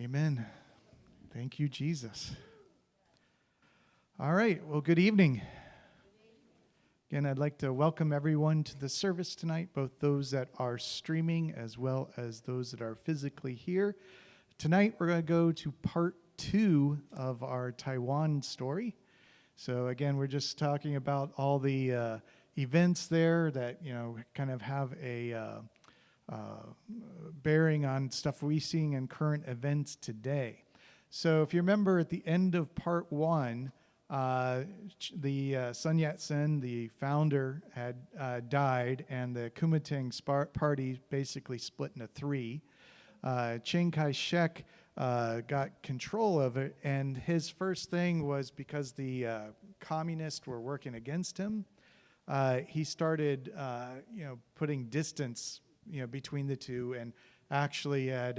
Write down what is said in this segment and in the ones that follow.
Amen. Thank you, Jesus. All right. Well, good evening. Again, I'd like to welcome everyone to the service tonight, both those that are streaming as well as those that are physically here. Tonight, we're going to go to part 2 of our Taiwan story. So again, we're just talking about all the events there that, kind of have a bearing on stuff we're seeing in current events today. So if you remember at the end of part 1, the Sun Yat-sen, the founder, had died, and the Kuomintang party basically split into 3. Chiang Kai-Shek got control of it, and his first thing was, because the communists were working against him, he started putting distance between the two, and actually had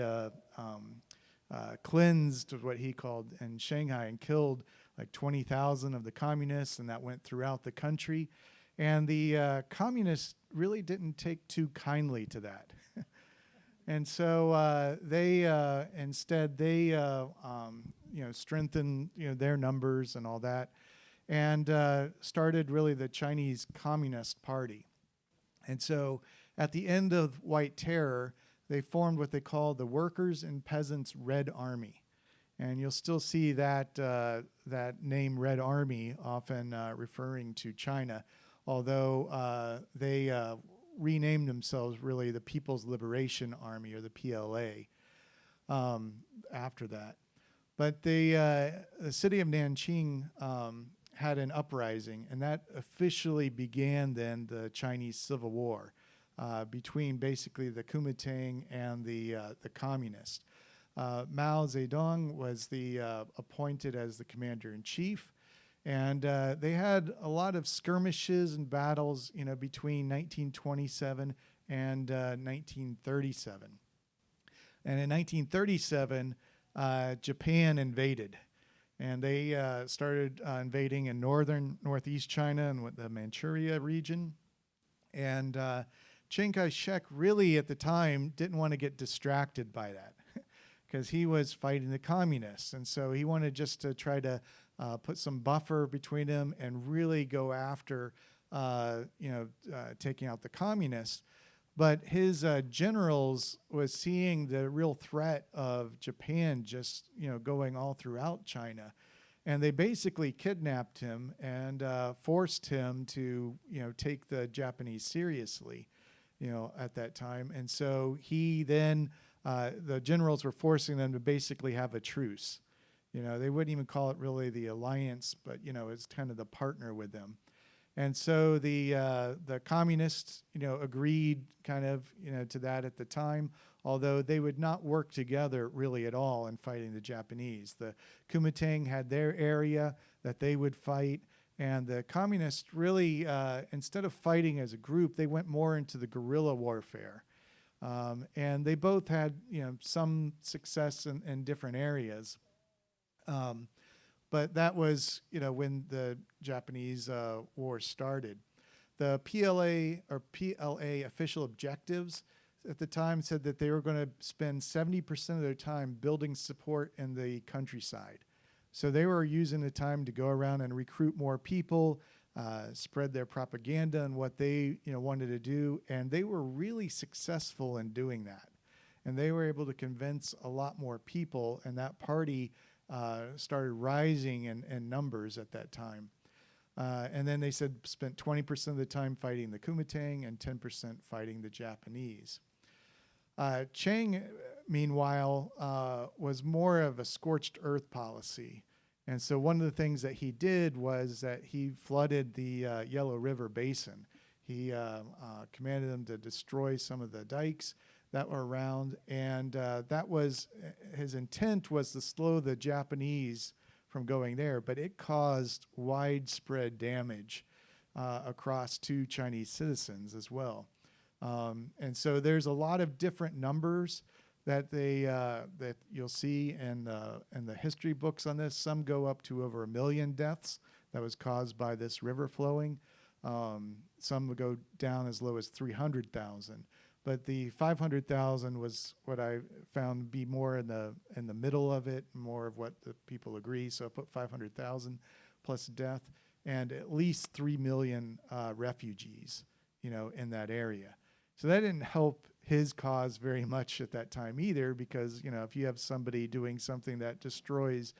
cleansed what he called in Shanghai and killed like 20,000 of the communists, and that went throughout the country. And the communists really didn't take too kindly to that. And so they instead strengthened their numbers and all that, and started really the Chinese Communist Party. And so at the end of White Terror, they formed what they call the Workers and Peasants Red Army. And you'll still see that name Red Army often referring to China, although they renamed themselves really the People's Liberation Army, or the PLA, after that. But the city of Nanjing had an uprising, and that officially began then the Chinese Civil War between basically the Kuomintang and the communists. Mao Zedong was appointed as the commander-in-chief, and they had a lot of skirmishes and battles, between 1927 and 1937. And in 1937, Japan invaded, and they started invading in northeast China and the Manchuria region. And Chiang Kai-Shek really at the time didn't want to get distracted by that, because he was fighting the communists. And so he wanted just to try to put some buffer between them and really go after, taking out the communists. But his generals was seeing the real threat of Japan just, going all throughout China. And they basically kidnapped him and forced him to, take the Japanese seriously, at that time. And so he then, the generals were forcing them to basically have a truce. They wouldn't even call it really the alliance, but, it's kind of the partner with them. And so the communists, agreed kind of, to that at the time, although they would not work together really at all in fighting the Japanese. The Kuomintang had their area that they would fight, and the communists really, instead of fighting as a group, they went more into the guerrilla warfare. And they both had, some success in different areas. But that was, when the Japanese war started. The PLA official objectives at the time said that they were going to spend 70% of their time building support in the countryside. So they were using the time to go around and recruit more people, spread their propaganda and what they wanted to do, and they were really successful in doing that. And they were able to convince a lot more people, and that party started rising in numbers at that time. And then they said spent 20% of the time fighting the Kuomintang and 10% fighting the Japanese. Chiang, meanwhile, was more of a scorched earth policy. And so one of the things that he did was that he flooded the Yellow River Basin. He commanded them to destroy some of the dikes that were around, and that was his intent, was to slow the Japanese from going there, but it caused widespread damage across to Chinese citizens as well. And so there's a lot of different numbers that that you'll see in the history books on this. Some go up to over 1 million deaths that was caused by this river flowing. Some would go down as low as 300,000. but the 500,000 was what I found to be more in the middle of it, more of what the people agree. So I put 500,000 plus death, and at least 3 million refugees, in that area. So that didn't help his cause very much at that time either, because if you have somebody doing something that destroys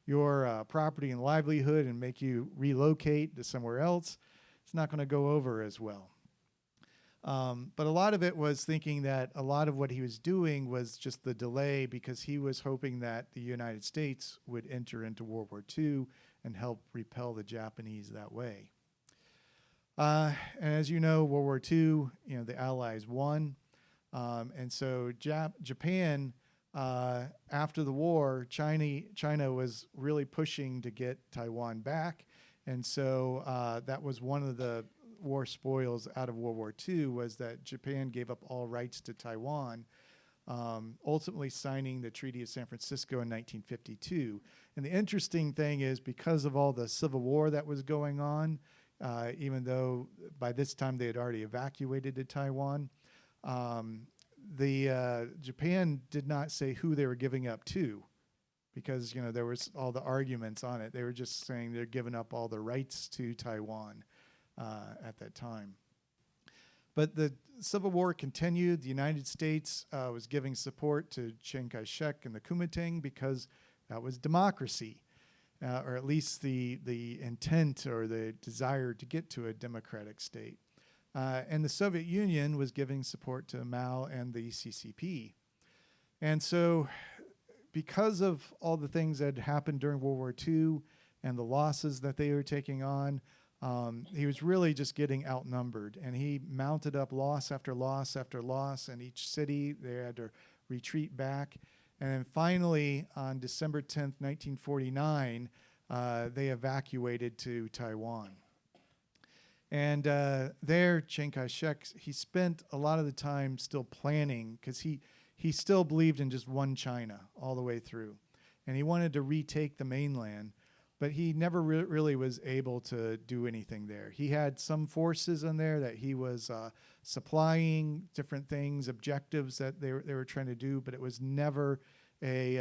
your property and livelihood and make you relocate to somewhere else, it's not going to go over as well. But a lot of it was thinking that a lot of what he was doing was just the delay, because he was hoping that the United States would enter into World War II and help repel the Japanese that way. And as you know, World War II, the Allies won. And so Japan, after the war, China was really pushing to get Taiwan back. And so that was one of the war spoils out of World War II, was that Japan gave up all rights to Taiwan, ultimately signing the Treaty of San Francisco in 1952. And the interesting thing is, because of all the civil war that was going on, even though by this time they had already evacuated to Taiwan, Japan did not say who they were giving up to, because there was all the arguments on it. They were just saying they're giving up all the rights to Taiwan at that time. But the Civil War continued. The United States was giving support to Chiang Kai-Shek and the Kuomintang, because that was democracy, or at least the intent or the desire to get to a democratic state. And the Soviet Union was giving support to Mao and the CCP. And so, because of all the things that had happened during World War II and the losses that they were taking on, he was really just getting outnumbered, and he mounted up loss after loss after loss. In each city, they had to retreat back. And then finally, on December 10th, 1949, they evacuated to Taiwan. And there, Chiang Kai-shek, he spent a lot of the time still planning, because he still believed in just one China all the way through. And he wanted to retake the mainland, but he never really was able to do anything there. He had some forces in there that he was supplying different things, objectives that they were trying to do, but it was never a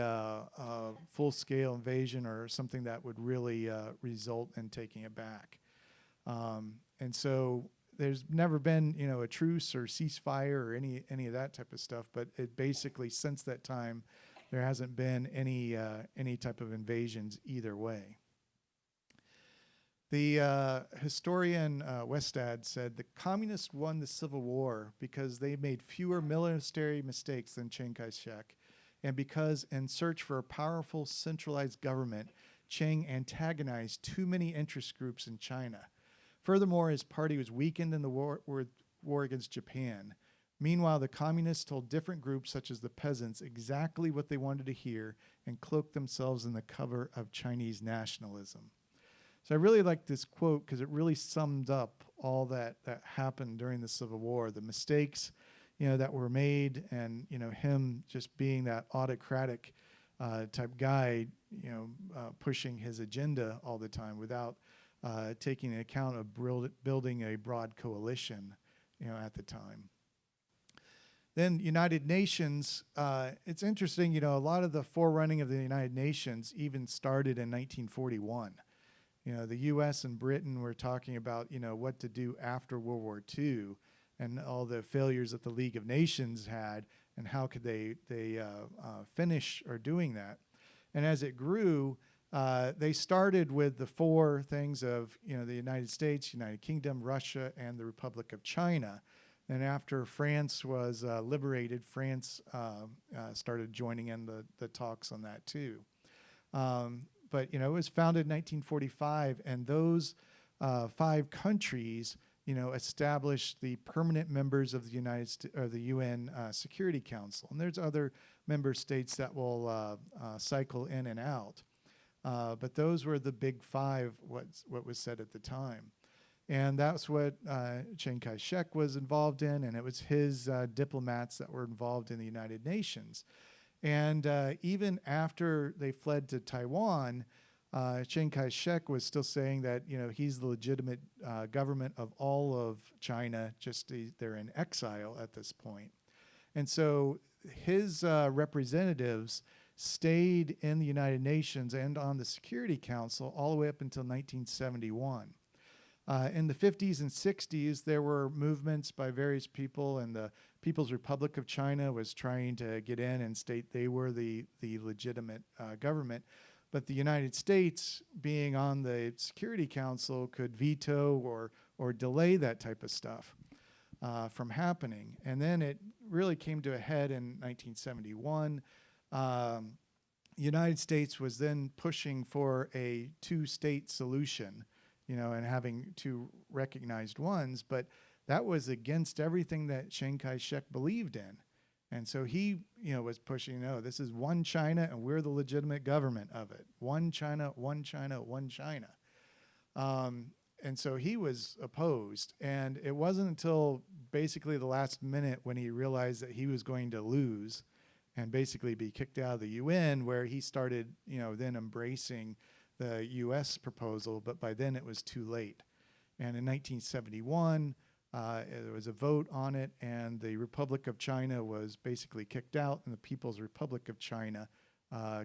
full-scale invasion or something that would really result in taking it back. And so there's never been, a truce or ceasefire or any of that type of stuff. But it basically, since that time, there hasn't been any type of invasions either way. The historian Westad said the communists won the Civil War because they made fewer military mistakes than Chiang Kai-shek, and because in search for a powerful centralized government, Chiang antagonized too many interest groups in China. Furthermore, his party was weakened in the war against Japan. Meanwhile, the communists told different groups, such as the peasants, exactly what they wanted to hear and cloaked themselves in the cover of Chinese nationalism. So I really like this quote because it really summed up all that happened during the Civil War, the mistakes, that were made, and, him just being that autocratic type guy, pushing his agenda all the time without taking into account of building a broad coalition, at the time. Then United Nations, it's interesting, a lot of the forerunning of the United Nations even started in 1941. The U.S. and Britain were talking about, what to do after World War II and all the failures that the League of Nations had, and how could they finish or doing that. And as it grew, they started with the four things of, the United States, United Kingdom, Russia, and the Republic of China. And after France was liberated, France started joining in the talks on that too. But, it was founded in 1945, and those 5 countries, established the permanent members of the UN Security Council. And there's other member states that will cycle in and out. But those were the big 5, what was said at the time. And that's what Chiang Kai-shek was involved in, and it was his diplomats that were involved in the United Nations. And even after they fled to Taiwan, Chiang Kai-Shek was still saying that, he's the legitimate government of all of China, just they're in exile at this point. And so his representatives stayed in the United Nations and on the Security Council all the way up until 1971. In the 50s and 60s, there were movements by various people, and the People's Republic of China was trying to get in and state they were the legitimate government. But the United States, being on the Security Council, could veto or delay that type of stuff from happening. And then it really came to a head in 1971. The United States was then pushing for a two-state solution, and having two recognized ones, but that was against everything that Chiang Kai-Shek believed in. And so he, was pushing, no, this is one China, and we're the legitimate government of it. One China, one China, one China. And so he was opposed. And it wasn't until basically the last minute when he realized that he was going to lose and basically be kicked out of the UN where he started, then embracing the U.S. proposal. But by then it was too late. And in 1971, there was a vote on it, and the Republic of China was basically kicked out, and the People's Republic of China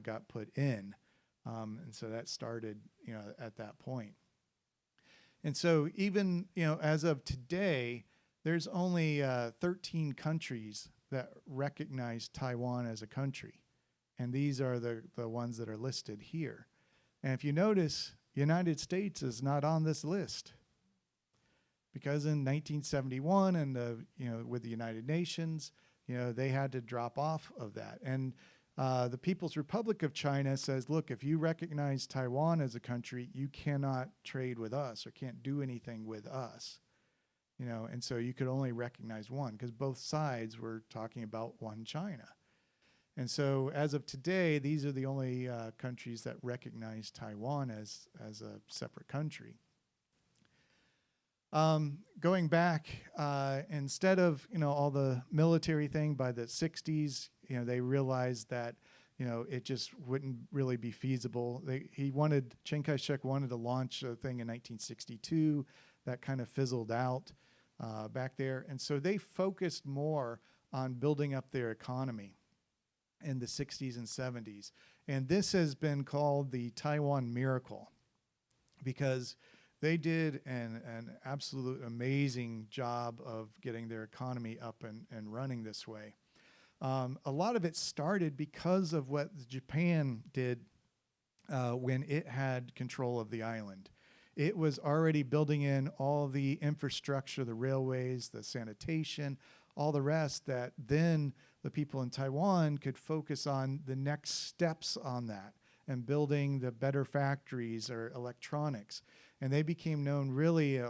got put in. And so that started, at that point. And so even, as of today, there's only 13 countries that recognize Taiwan as a country. And these are the ones that are listed here. And if you notice, United States is not on this list. Because in 1971 and with the United Nations, they had to drop off of that. And the People's Republic of China says, look, if you recognize Taiwan as a country, you cannot trade with us or can't do anything with us. And so you could only recognize one because both sides were talking about one China. And so as of today, these are the only countries that recognize Taiwan as a separate country. Going back, instead of, all the military thing by the 60s, they realized that, it just wouldn't really be feasible. Chiang Kai-Shek wanted to launch a thing in 1962 that kind of fizzled out back there. And so they focused more on building up their economy in the 60s and 70s. And this has been called the Taiwan Miracle because they did an absolute amazing job of getting their economy up and running this way. A lot of it started because of what Japan did when it had control of the island. It was already building in all the infrastructure, the railways, the sanitation, all the rest that then the people in Taiwan could focus on the next steps on that and building the better factories or electronics. And they became known really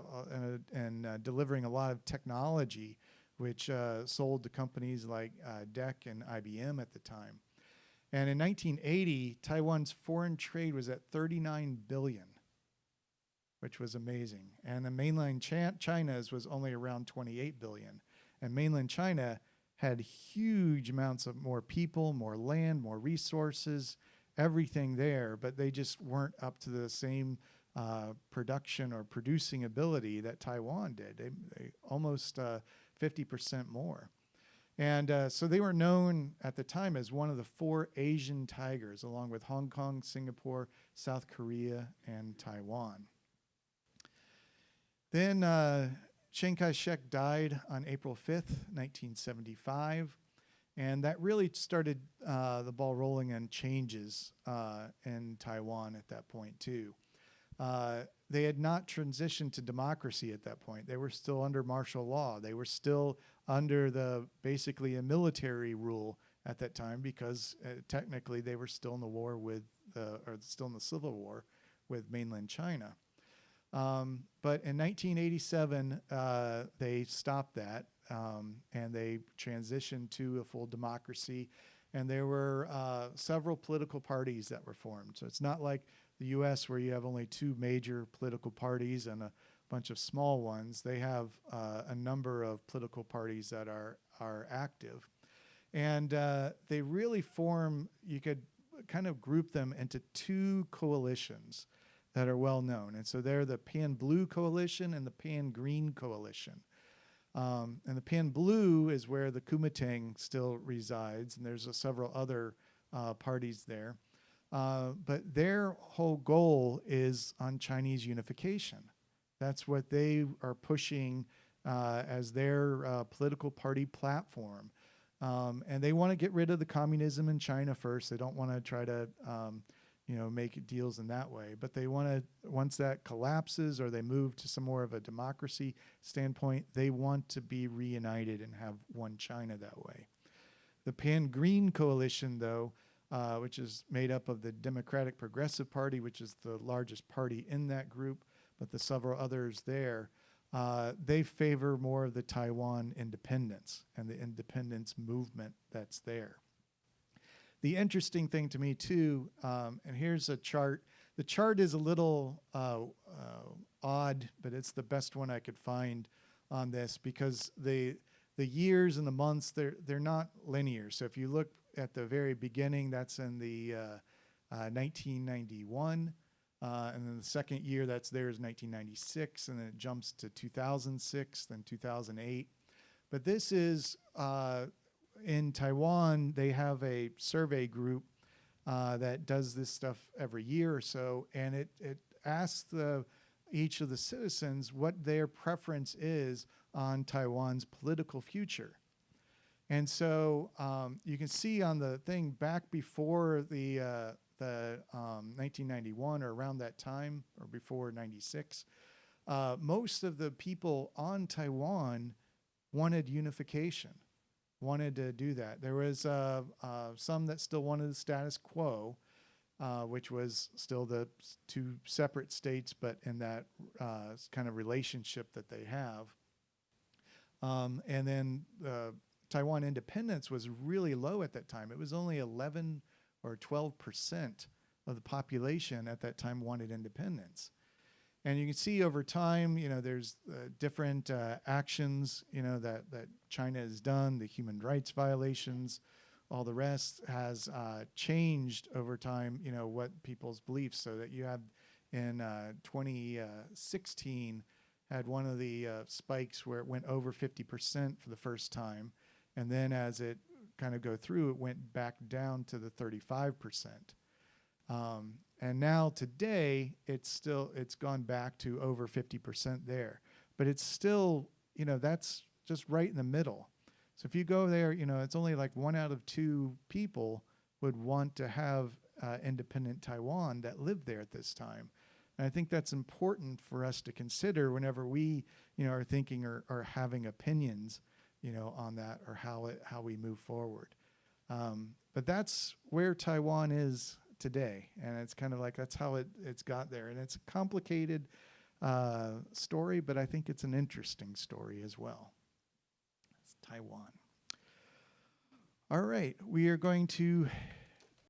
and delivering a lot of technology, which sold to companies like DEC and IBM at the time. And in 1980, Taiwan's foreign trade was at $39 billion, which was amazing. And the mainland China's was only around $28 billion. And mainland China had huge amounts of more people, more land, more resources, everything there, but they just weren't up to the same production or producing ability that Taiwan did. They almost 50% more. And so they were known at the time as one of the 4 Asian tigers, along with Hong Kong, Singapore, South Korea, and Taiwan. Then Chiang Kai-Shek died on April 5th, 1975. And that really started the ball rolling on changes in Taiwan at that point, too. They had not transitioned to democracy at that point. They were still under martial law. They were still under basically a military rule at that time because technically they were still in the war still in the civil war with mainland China. But in 1987, they stopped that and they transitioned to a full democracy. And there were several political parties that were formed. So it's not like the U.S. where you have only 2 major political parties and a bunch of small ones. They have a number of political parties that are active. And they really form, you could kind of group them into two coalitions that are well known. And so they're the Pan-Blue Coalition and the Pan-Green Coalition. And the Pan-Blue is where the Kuomintang still resides, and there's several other parties there. But their whole goal is on Chinese unification. That's what they are pushing as their political party platform. And they want to get rid of the communism in China first. They don't want to try to make deals in that way. But they want to, once that collapses or they move to some more of a democracy standpoint, they want to be reunited and have one China that way. The Pan-Green Coalition, though, which is made up of the Democratic Progressive Party, which is the largest party in that group, but the several others there, they favor more of the Taiwan independence and the independence movement that's there. The interesting thing to me, too, and here's a chart. The chart is a little odd, but it's the best one I could find on this because the years and the months, they're not linear. So if you look at the very beginning, that's in the 1991. And then the second year that's there is 1996, and then it jumps to 2006, then 2008. But this is, in Taiwan, they have a survey group that does this stuff every year or so, and it asks each of the citizens what their preference is on Taiwan's political future. And so you can see on the thing back before the 1991 or around that time or before 96, most of the people on Taiwan wanted unification, wanted to do that. There was some that still wanted the status quo, which was still the two separate states, but in that kind of relationship that they have. And then Taiwan independence was really low at that time. It was only 11 or 12% of the population at that time wanted independence. And you can see over time, there's different actions, that China has done, the human rights violations, all the rest has changed over time, what people's beliefs. So that you have in 2016 had one of the spikes where it went over 50% for the first time. And then as it kind of go through, it went back down to the 35%. And now today, it's gone back to over 50% there. But it's still, that's just right in the middle. So if you go there, it's only like 1 out of 2 people would want to have independent Taiwan that live there at this time. And I think that's important for us to consider whenever we, are thinking or having opinions, on that or how we move forward. But that's where Taiwan is today, and it's kind of like that's how it's got there. And it's a complicated story, but I think it's an interesting story as well. It's Taiwan. All right, we are going to